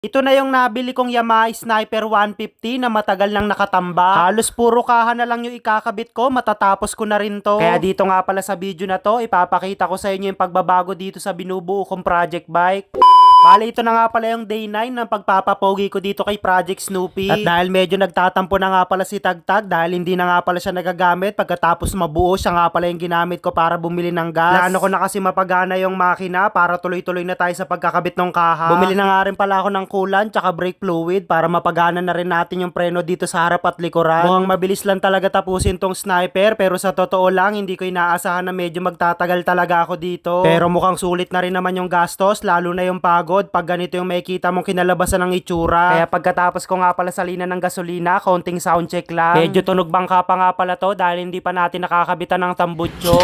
Ito na yung nabili kong Yamaha Sniper 150 na matagal nang nakatamba. Halos puro kaha na lang yung ikakabit ko, matatapos ko na rin to. Kaya dito nga pala sa video na to, ipapakita ko sa inyo yung pagbabago dito sa binubuo kong project bike. Bale, ito na nga pala yung day 9 ng pagpapapogi ko dito kay Project Snoopy. At dahil medyo nagtatampo na nga pala si Tagtag dahil hindi na nga pala siya nagagamit, pagkatapos mabuo siya nga pala yung ginamit ko para bumili ng gas. Plano ko na kasi mapagana yung makina para tuloy-tuloy na tayo sa pagkakabit ng kaha. Bumili na nga rin pala ako ng coolant tsaka brake fluid para mapagana na rin natin yung preno dito sa harap at likuran. Mukhang mabilis lang talaga tapusin tong sniper, pero sa totoo lang hindi ko inaasahan na medyo magtatagal talaga ako dito. Pero mukhang sulit na rin naman yung gastos, lalo na yung pagod pag ganito yung makikita mong kinalabasan ng itsura. Kaya pagkatapos ko nga pala salina ng gasolina, konting sound check lang. Medyo tunog bangka pa nga pala to dahil hindi pa natin nakakabitan ng tambutso.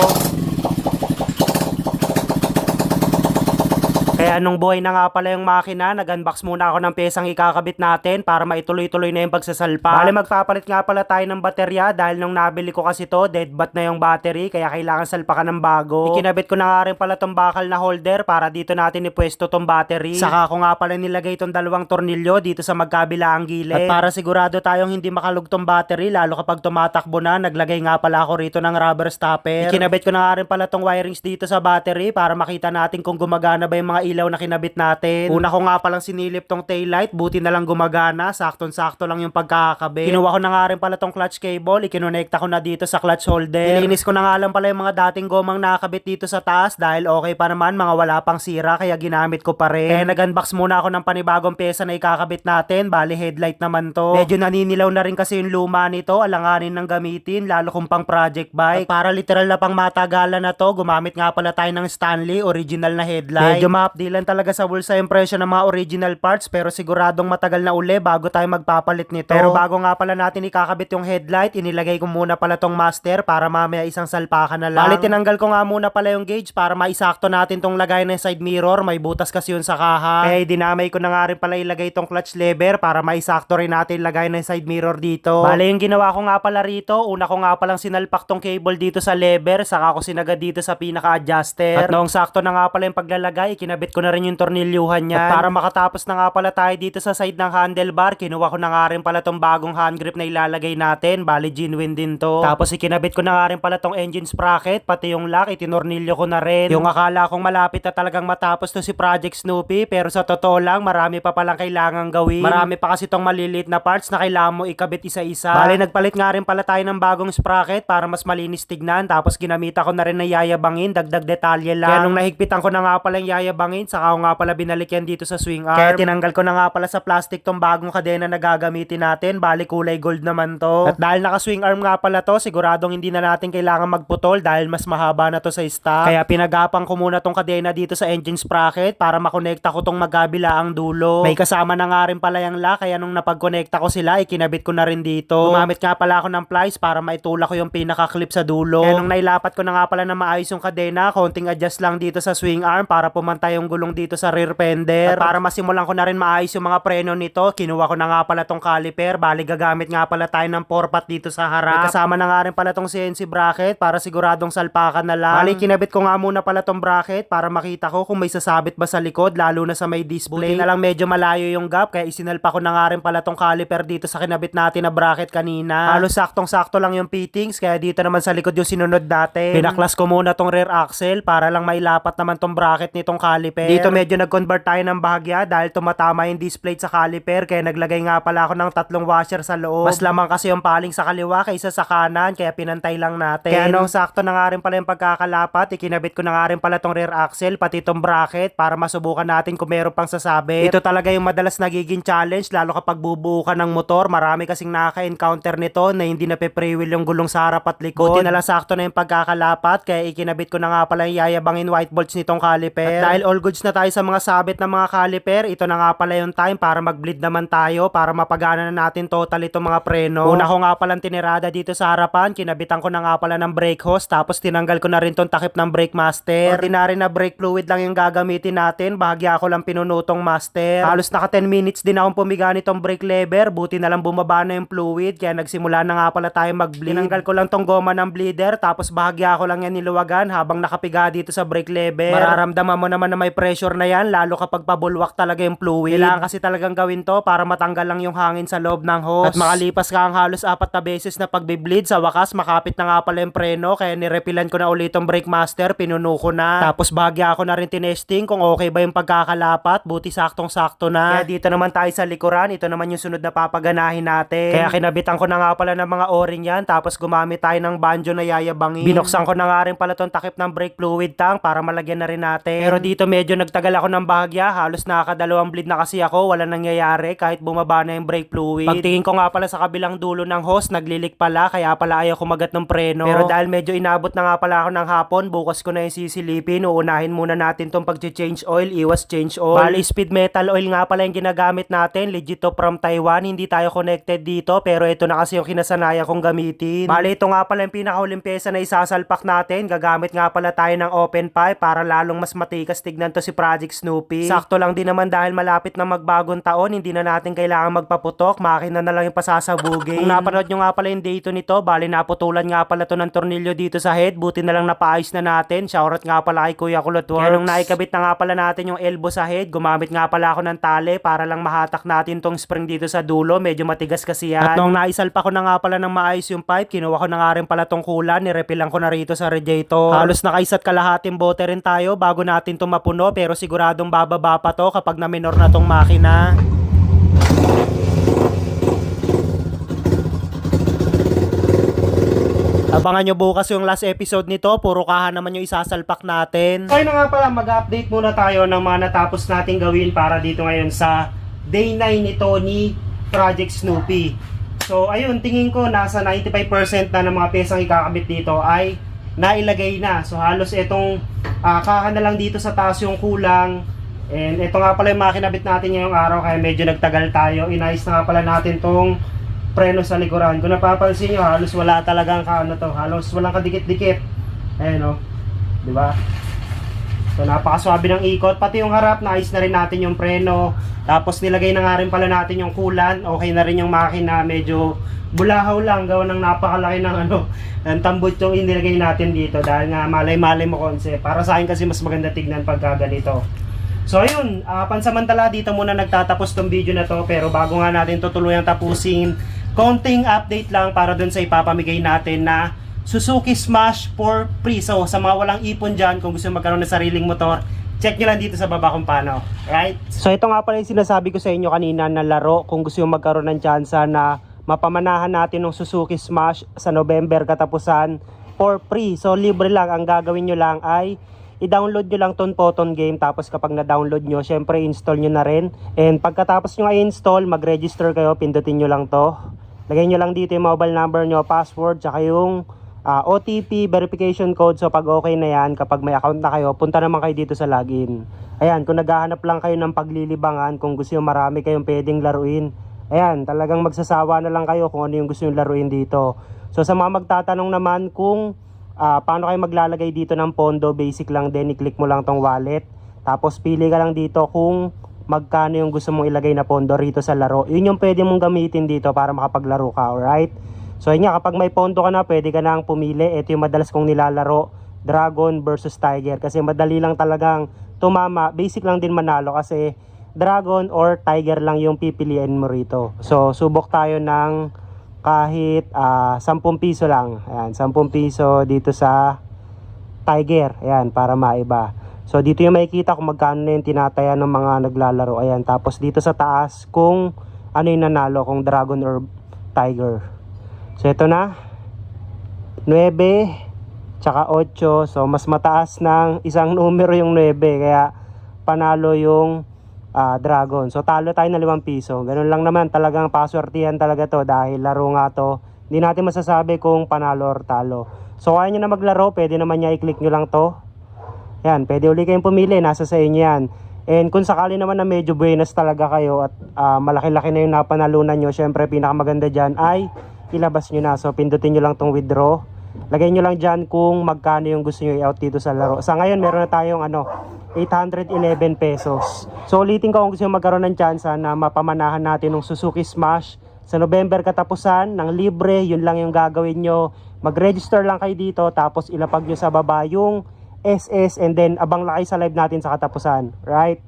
Kaya nung buhay na nga pala yung makina, nag-unbox muna ako ng pesang ikakabit natin para maituloy-tuloy na yung pagsasalpa. Bale, magpapalit nga pala tayo ng baterya dahil nung nabili ko kasi to, dead bat na yung battery kaya kailangan salpakan ng bago. Ikinabit ko na nga rin pala tong bakal na holder para dito natin ipwesto tong battery. Saka ko nga pala nilagay itong dalawang tornilyo dito sa magkabilaang gilid. At para sigurado tayong hindi makalugtong battery, lalo kapag tumatakbo na, naglagay nga pala ako rito ng rubber stopper. Ikinabit ko na nga rin pala tong wirings dito sa battery para makita natin kung gumagana ba yung mga ilaw na kinabit natin. Una ko nga palang sinilip tong taillight, buti na lang gumagana, saktong-sakto lang yung pagkakabit. Kinuha ko na nga rin pala tong clutch cable, ikinonekta ko na dito sa clutch holder. Nilinis ko na nga lang pala yung mga dating gomang nakakabit dito sa taas dahil okay pa naman, mga wala pang sira kaya ginamit ko pa rin. Kaya nag-unbox muna ako ng panibagong pyesa na ikakabit natin, bali headlight naman to. Medyo naninilaw na rin kasi yung luma nito, alanganin ng gamitin, lalo kung pang project bike. At para literal na pang matagalan na to, gumamit nga pala tayo ng Stanley original na headlight. Medyo maapdilan talaga sa bulsa yung presyo ng mga original parts, pero siguradong matagal na uli bago tayo magpapalit nito. Pero bago nga pala natin ikakabit yung headlight, inilagay ko muna pala tong master para mamaya isang salpakan na lang. Bali, tinanggal ko nga muna pala yung gauge para maisakto natin tong lagay ng side mirror, may butas kasi yun sa kaha. Kaya dinamay ko na nga rin pala ilagay tong clutch lever para maisakto rin natin lagay ng side mirror dito. Bali, yung ginawa ko nga pala rito, una ko nga palang sinalpak tong cable dito sa lever, saka ko sinagad dito sa pinaka-adjuster. At noong sakto na nga pala yung paglalagay, ikinabit ko na rin yung tornilyuhan niyan. At para makatapos na nga pala tayo dito sa side ng handlebar, kinuha ko na nga rin pala tong bagong hand grip na ilalagay natin. Bali, genuine din to. Tapos ikinabit ko na nga rin pala tong engine sprocket, pati yung lock, itinornilyo ko na rin. Yung akala kong malapit na talagang matapos to si Project Snoopy, pero sa totoo lang, marami pa palang kailangan gawin. Marami pa kasi tong maliliit na parts na kailangan mo ikabit isa-isa. Bali, nagpalit nga rin pala tayo ng bagong sprocket para mas malinis tignan. Tapos ginamita ko na rin na yayabangin, dagdag detalye lang. Kaya nung nahigpitan ko na nga pala yung yayabangin, saka ko nga pala binalik yan dito sa swing arm. Kaya tinanggal ko na nga pala sa plastic tong bagong kadena na gagamitin natin. Bali, kulay gold naman to. At dahil naka swing arm nga pala to, siguradong hindi na natin kailangan magputol dahil mas mahaba na to sa stock. Kaya pinagapang ko muna tong kadena dito sa engine sprocket para makonekta ko tong magkabilaang dulo. May kasama na nga rin pala yung lock, kaya nung napagkonekta ko sila, ikinabit ko na rin dito. Gumamit nga pala ako ng plies para maitulak ko yung pinaka-clip sa dulo. Kaya nung nailapat ko na nga pala na maayos yung kadena, konting adjust lang dito sa swing arm para pumantay yung gulong dito sa rear fender. At para masimulan ko na rin maayos yung mga preno nito, kinuha ko na nga pala tong caliper. Bali, gagamit nga pala tayo ng 4-pot dito sa harap. May kasama na nga rin pala tong CNC bracket para siguradong salpakan na lang. Bali, kinabit ko nga muna pala tong bracket para makita ko kung may sasabit ba sa likod, lalo na sa may display. Buti na lang medyo malayo yung gap, kaya isinalpa ko na nga rin pala tong caliper dito sa kinabit natin na bracket kanina. Halos saktong-sakto lang yung fittings, kaya dito naman sa likod yung sinunod natin. Pinaklas ko muna tong rear axle para lang mailapat naman tong bracket nitong caliper. Dito medyo nag-convert tayo ng bahagya dahil tumatama yung disc plate sa caliper, kaya naglagay nga pala ako ng 3 washer sa loob. Mas lamang kasi yung paling sa kaliwa kaysa sa kanan, kaya pinantay lang natin. Kaya nung sakto na nga rin pala yung pagkakalapat, ikinabit ko na nga rin pala tong rear axle pati tong bracket para masubukan natin kung meron pang sasabit. Ito talaga yung madalas nagiging challenge, lalo kapag bubuo ka ng motor. Marami kasing nakaka-encounter nito na hindi nape-freewheel yung gulong sa harap at likod. Buti na lang sakto na yung pagkakalapat, kaya ikinabit ko na nga pala yung yayabangin white bolts nitong caliper. At dahil all goods na tayo sa mga sabit ng mga caliper, ito na nga pala yung time para mag-bleed naman tayo para mapagana na natin total itong mga preno. Una ko nga palang tinirada dito sa harapan, kinabitan ko na nga pala ng brake hose, tapos tinanggal ko na rin tong takip ng brake master. Ordinary na brake fluid lang yung gagamitin natin, bahagya ko lang pinunutong master. Halos naka 10 minutes din akong pumiga nitong brake lever, buti na lang bumaba na yung fluid, kaya nagsimula na nga pala tayo mag-bleed. Tinanggal ko lang tong goma ng bleeder, tapos bahagya ko lang yan niluwagan habang nakapiga dito sa brake lever. Mararamdaman mo naman na may pressure na yan, lalo kapag pabulwak talaga yung fluid. Kailangan kasi talagang gawin to para matanggal lang yung hangin sa loob ng hose. At makalipas ka ang halos 4 na beses na pagbe-bleed, sa wakas makapit na nga pala yung preno, kaya nirepilan ko na ulit yung brake master, pinuno ko na. Tapos bahagya ako na rin tinesting kung okay ba yung pagkakalapat, buti saktong-sakto na. Kaya dito naman tayo sa likuran, ito naman yung sunod na papaganahin natin. Kaya kinabitan ko na nga pala ng mga o-ring yan, tapos gumamit tayo ng banjo na yayabangin. Binuksan ko na nga rin pala tong takip ng brake fluid tank para malagyan na rin natin. Pero dito medyo nagtagal ako ng bahagya, halos nakakadalawang bleed na kasi ako, wala nangyayari kahit bumaba na yung brake fluid. Pagtingin ko nga pala sa kabilang dulo ng hose, naglilik pala, kaya pala ayaw kumagat ng preno. Pero dahil medyo inabot na nga pala ako ng hapon, bukas ko na yung sisilipin, uunahin muna natin tong pag-change oil, iwas change oil. Bali speed metal oil nga pala yung ginagamit natin, legit to from Taiwan, hindi tayo connected dito, pero ito na kasi yung kinasanaya kong gamitin. Bali ito nga pala yung pinakahuling pyesa na isasalpak natin, gagamit nga pala tayo ng open pipe para lalong mas matikas tignan to si Project Snoopy. Sakto lang din naman dahil malapit na magbagong taon, hindi na natin kailangan magpaputok, makina na lang yung pasasabugin. Kung napanood nyo nga pala yung dito nito, bali naputulan nga pala to ng tornilyo dito sa head, buti na lang napaayos na natin. Shoutout nga pala kay Kuya Kulot Works. Kaya nung naikabit na nga pala natin yung elbow sa head, gumamit nga pala ako ng tali para lang mahatak natin tong spring dito sa dulo, medyo matigas kasi yan. At nung naisalpa ko na nga pala ng maayos yung pipe, kinuha ko na nga rin pala tong kulan, nirepilan ko na rito sa radiator. Halos nakaisat kalahating bote rin tayo bago natin to mapuno, pero siguradong bababa pa to kapag na-minor na tong makina. Abangan nyo bukas yung last episode nito, puro kaha naman yung isasalpak natin. So yun na nga pala, mag-update muna tayo ng mga natapos nating gawin para dito ngayon sa day 9 nito ni Project Snoopy. So ayun, tingin ko nasa 95% na ng mga pyesang ikakabit dito ay nailagay na. So halos itong kaha na lang dito sa taas yung kulang. And ito nga pala yung makinabit natin ngayong araw, kaya medyo nagtagal tayo. Inayos na nga pala natin tong preno sa likuran. Kung napapansin nyo, halos wala talagang halos walang kadikit-dikit. Ayan o, diba? So napakaswabe ng ikot, pati yung harap, naayos na rin natin yung preno. Tapos nilagay na nga rin pala natin yung kulan. Okay na rin yung makina, medyo bulahaw lang, gawa ng napakalaki ng ng tambot yung inilagay natin dito. Dahil nga malay-malay mo concept. Para sa akin kasi mas maganda tignan pagka ganito. So ayun, pansamantala dito muna nagtatapos tong video na to. Pero bago nga natin to tuluyang tapusin, konting update lang para dun sa ipapamigay natin na Suzuki Smash for free. So sa mga walang ipon dyan, kung gusto magkaroon ng sariling motor, check nyo lang dito sa baba kung paano. Right? So ito nga pala yung sinasabi ko sa inyo kanina na laro, kung gusto yung magkaroon ng tsansa na mapamanahan natin ng Suzuki Smash sa November katapusan for free. So libre lang, ang gagawin nyo lang ay i-download nyo lang ton Photon game, tapos kapag na-download nyo, syempre install nyo na rin. And pagkatapos nyo i-install, mag-register kayo, pindutin nyo lang to. Lagay nyo lang dito yung mobile number nyo, password, tsaka yung OTP, verification code. So pag okay na yan, kapag may account na kayo, punta naman kayo dito sa login. Ayan, kung naghahanap lang kayo ng paglilibangan, kung gusto yung marami kayong pwedeng laruin, ayan, talagang magsasawa na lang kayo kung ano yung gusto yung laruin dito. So sa mga magtatanong naman kung paano kayo maglalagay dito ng pondo, basic lang din, i-click mo lang tong wallet. Tapos pili ka lang dito kung magkano yung gusto mong ilagay na pondo rito sa laro. Yun yung pwede mong gamitin dito para makapaglaro ka, alright? So yun nga, kapag may pondo ka na, pwede ka nang pumili. Ito yung madalas kong nilalaro, Dragon versus Tiger. Kasi madali lang talagang tumama. Basic lang din manalo kasi Dragon or Tiger lang yung pipiliin mo rito. So subok tayo ng kahit 10 piso lang. Ayan, 10 piso dito sa Tiger. Ayan, para maiba. So dito yung makikita kung magkano na yung tinataya ng mga naglalaro. Ayan, tapos dito sa taas kung ano yung nanalo, kung Dragon or Tiger. So ito na, 9 tsaka 8. So mas mataas ng isang numero yung 9, kaya panalo yung Dragon. So talo tayo ng 5 piso. Ganun lang naman, talagang paswertihan talaga to dahil laro nga to. Hindi natin masasabi kung panalo or talo. So kaya nyo na maglaro, pwede naman niya i-click nyo lang to. Yan, pwede uli kayong pumili, nasa sa inyo yan. And kung sakali naman na medyo buenas talaga kayo at malaki-laki na yung napanalunan nyo, syempre pinakamaganda dyan ay ilabas nyo na. So pindutin nyo lang tong withdraw. Lagay nyo lang dyan kung magkano yung gusto nyo i-out dito sa laro. Sa ngayon meron na tayong 811 pesos. So ulitin ko, kung gusto nyo magkaroon ng chance na mapamanahan natin ng Suzuki Smash sa November katapusan ng libre, yun lang yung gagawin nyo. Mag-register lang kayo dito, tapos ilapag nyo sa baba yung SS, and then abang laki sa live natin sa katapusan. Right?